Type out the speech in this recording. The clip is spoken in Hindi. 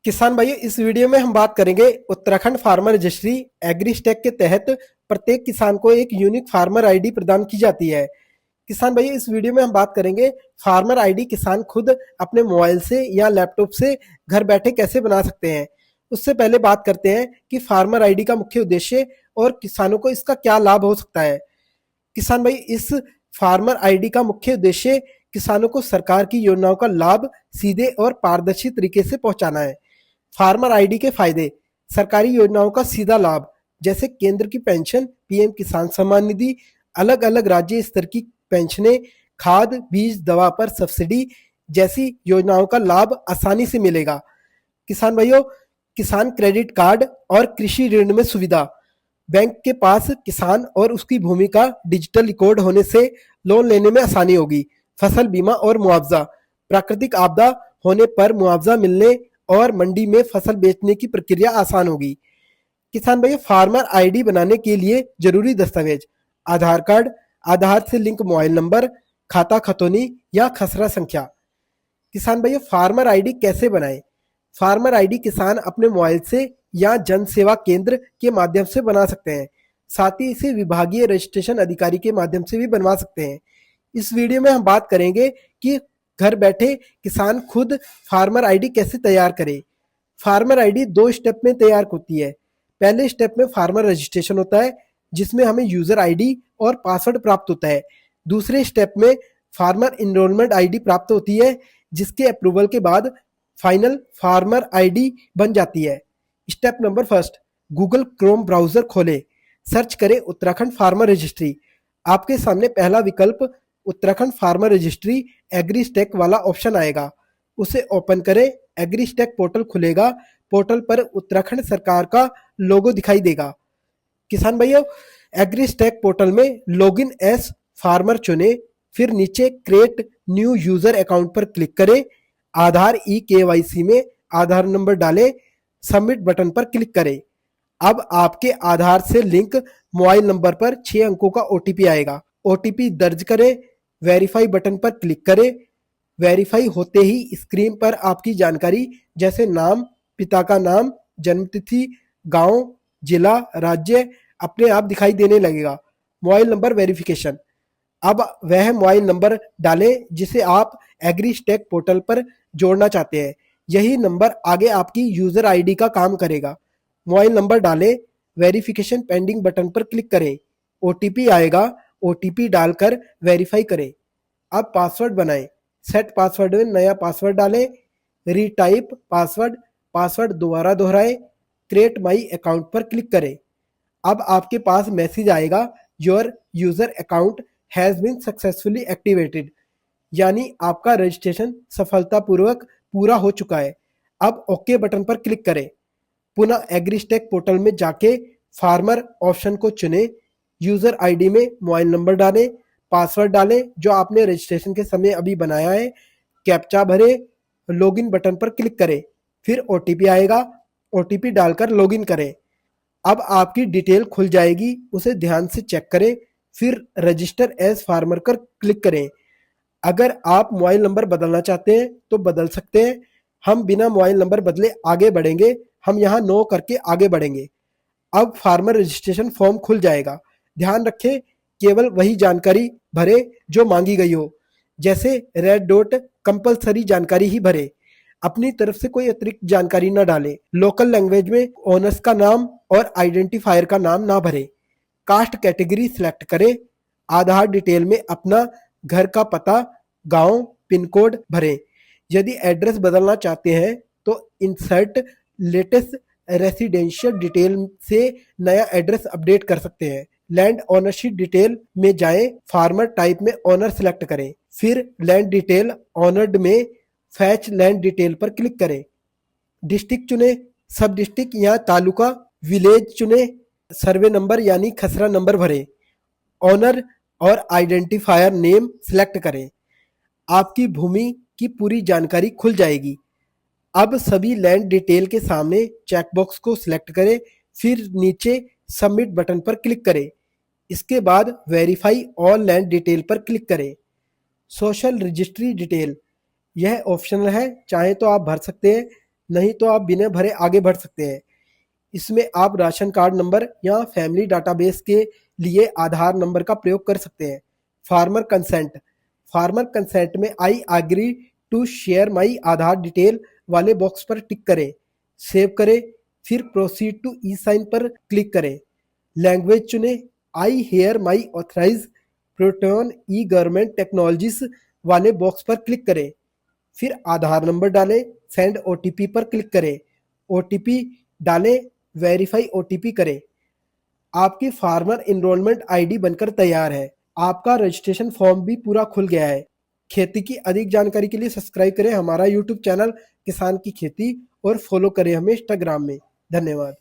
किसान भाइयों, इस वीडियो में हम बात करेंगे उत्तराखंड फार्मर रजिस्ट्री एग्रीस्टेक के तहत प्रत्येक किसान को एक यूनिक फार्मर आईडी प्रदान की जाती है। किसान भाइयों, इस वीडियो में हम बात करेंगे फार्मर आईडी किसान खुद अपने मोबाइल से या लैपटॉप से घर बैठे कैसे बना सकते हैं। उससे पहले बात करते हैं कि फार्मर आईडी का मुख्य उद्देश्य और किसानों को इसका क्या लाभ हो सकता है। किसान भाई, इस फार्मर आईडी का मुख्य उद्देश्य किसानों को सरकार की योजनाओं का लाभ सीधे और पारदर्शी तरीके से पहुंचाना है। फार्मर आईडी के फायदे: सरकारी योजनाओं का सीधा लाभ, जैसे केंद्र की पेंशन, पीएम किसान सम्मान निधि, अलग अलग राज्य स्तर की पेंशनें, खाद बीज दवा पर सब्सिडी जैसी योजनाओं का लाभ आसानी से मिलेगा। किसान भाइयों, किसान क्रेडिट कार्ड और कृषि ऋण में सुविधा: बैंक के पास किसान और उसकी भूमि का डिजिटल रिकॉर्ड होने से लोन लेने में आसानी होगी। फसल बीमा और मुआवजा: प्राकृतिक आपदा होने पर मुआवजा मिलने और मंडी में फसल बेचने की प्रक्रिया आसान होगी। किसान भाई, फार्मर आईडी बनाने के लिए जरूरी दस्तावेज: आधार कार्ड, आधार से लिंक मोबाइल नंबर, खाता खतौनी या खसरा संख्या। किसान भाई, फार्मर आईडी कैसे बनाएं? फार्मर आईडी किसान अपने मोबाइल से या जन सेवा केंद्र के माध्यम से बना सकते हैं। साथ ही इसे विभागीय रजिस्ट्रेशन अधिकारी के माध्यम से भी बनवा सकते हैं। इस वीडियो में हम बात करेंगे कि घर बैठे किसान खुद फार्मर आईडी कैसे तैयार करे। फार्मर आईडी 2 स्टेप में तैयार होती है। पहले स्टेप में फार्मर रजिस्ट्रेशन होता है, जिसमें हमें यूजर आईडी और पासवर्ड प्राप्त होता है। दूसरे स्टेप में फार्मर इनरोलमेंट आईडी प्राप्त होती है, जिसके अप्रूवल के बाद फाइनल फार्मर आईडी बन जाती है। Step number first, Google Chrome browser खोलें, सर्च करें उत्तराखंड फार्मर रजिस्ट्री। आपके सामने पहला विकल्प उत्तराखंड फार्मर रजिस्ट्री एग्रीस्टेक वाला ऑप्शन आएगा। उसे ओपन करें। एग्रीस्टेक पोर्टल खुलेगा। पोर्टल पर उत्तराखंड सरकार का लोगो दिखाई देगा। किसान भाइयों, एग्रीस्टेक पोर्टल में लॉगिन एज फार्मर चुने, फिर नीचे क्रिएट न्यू यूजर अकाउंट पर क्लिक करें। आधार ई-केवाईसी में आधार नंबर डालें, सबमिट बटन पर क्लिक करें। अब आपके आधार से लिंक मोबाइल नंबर पर 6 अंकों का ओटीपी आएगा। ओटीपी दर्ज करें, वेरीफाई बटन पर क्लिक करें। वेरीफाई होते ही स्क्रीन पर आपकी जानकारी जैसे नाम, पिता का नाम, जन्मतिथि, गांव, जिला, राज्य अपने आप दिखाई देने लगेगा। मोबाइल नंबर वेरिफिकेशन: अब वह मोबाइल नंबर डालें जिसे आप एग्रीस्टेक पोर्टल पर जोड़ना चाहते हैं। यही नंबर आगे आपकी यूजर आईडी का काम करेगा। मोबाइल नंबर डालें, वेरिफिकेशन पेंडिंग बटन पर क्लिक करें। ओटीपी आएगा, ओटीपी डालकर वेरीफाई करें। अब पासवर्ड बनाएं। सेट पासवर्ड में नया पासवर्ड डालें। रीटाइप पासवर्ड, पासवर्ड दोबारा दोहराएं। क्रिएट माई अकाउंट पर क्लिक करें। अब आपके पास मैसेज आएगा, your user account has been successfully activated, यानी आपका रजिस्ट्रेशन सफलतापूर्वक पूरा हो चुका है। अब ओके बटन पर क्लिक करें। पुनः एग्रीस्टेक पोर्टल में जाके फार्मर ऑप्शन को चुनें। यूजर आईडी में मोबाइल नंबर डालें, पासवर्ड डालें जो आपने रजिस्ट्रेशन के समय अभी बनाया है, कैप्चा भरें, लॉगिन बटन पर क्लिक करें। फिर ओटीपी आएगा, ओटीपी डालकर लॉगिन करें। अब आपकी डिटेल खुल जाएगी, उसे ध्यान से चेक करें। फिर रजिस्टर एज फार्मर पर क्लिक करें। अगर आप मोबाइल नंबर बदलना चाहते हैं तो बदल सकते हैं। हम बिना मोबाइल नंबर बदले आगे बढ़ेंगे। हम यहाँ नो करके आगे बढ़ेंगे। अब फार्मर रजिस्ट्रेशन फॉर्म खुल जाएगा। ध्यान रखें, केवल वही जानकारी भरे जो मांगी गई हो, जैसे रेड डॉट कंपलसरी जानकारी ही भरे। अपनी तरफ से कोई अतिरिक्त जानकारी न डालें। लोकल लैंग्वेज में ओनर्स का नाम और आइडेंटिफायर का नाम ना भरें। कास्ट कैटेगरी सिलेक्ट करें। आधार डिटेल में अपना घर का पता, गांव, पिन कोड भरें। यदि एड्रेस बदलना चाहते हैं तो इंसर्ट लेटेस्ट रेसिडेंशियल डिटेल से नया एड्रेस अपडेट कर सकते हैं। लैंड ओनरशिप डिटेल में जाएं, फार्मर टाइप में ओनर सिलेक्ट करें। फिर लैंड डिटेल ऑनर्ड में फैच लैंड डिटेल पर क्लिक करें। डिस्ट्रिक्ट चुने, सब डिस्ट्रिक्ट या तालुका, विलेज चुने, सर्वे नंबर यानी खसरा नंबर भरें। ऑनर और आइडेंटिफायर नेम सिलेक्ट करें। आपकी भूमि की पूरी जानकारी खुल जाएगी। अब सभी लैंड डिटेल के सामने चेकबॉक्स को सिलेक्ट करें। फिर नीचे सबमिट बटन पर क्लिक करें। इसके बाद वेरीफाई ऑल लैंड डिटेल पर क्लिक करें। सोशल रजिस्ट्री डिटेल, यह ऑप्शनल है, चाहे तो आप भर सकते हैं। नहीं तो आप बिना भरे आगे बढ़ सकते हैं। इसमें आप राशन कार्ड नंबर या फैमिली डाटाबेस के लिए आधार नंबर का प्रयोग कर सकते हैं। फार्मर कंसेंट में I agree to share my Aadhaar detail वाले बॉक्स पर टिक करें, सेव करें, फिर प्रोसीड टू ई साइन पर क्लिक करें। लैंग्वेज चुनें, I here my authorise Protean e government technologies वाले बॉक्स पर क्लिक करें, फिर आधार नंबर डालें, सेंड ओटीपी पर क्लिक करें, ओटीपी डालें, वेरीफाई ओटीपी करें। आपकी फार्मर एनरोलमेंट आईडी बनकर तैयार है। आपका रजिस्ट्रेशन फॉर्म भी पूरा खुल गया है। खेती की अधिक जानकारी के लिए सब्सक्राइब करें हमारा यूट्यूब चैनल किसान की खेती और फॉलो करें हमें इंस्टाग्राम में। धन्यवाद।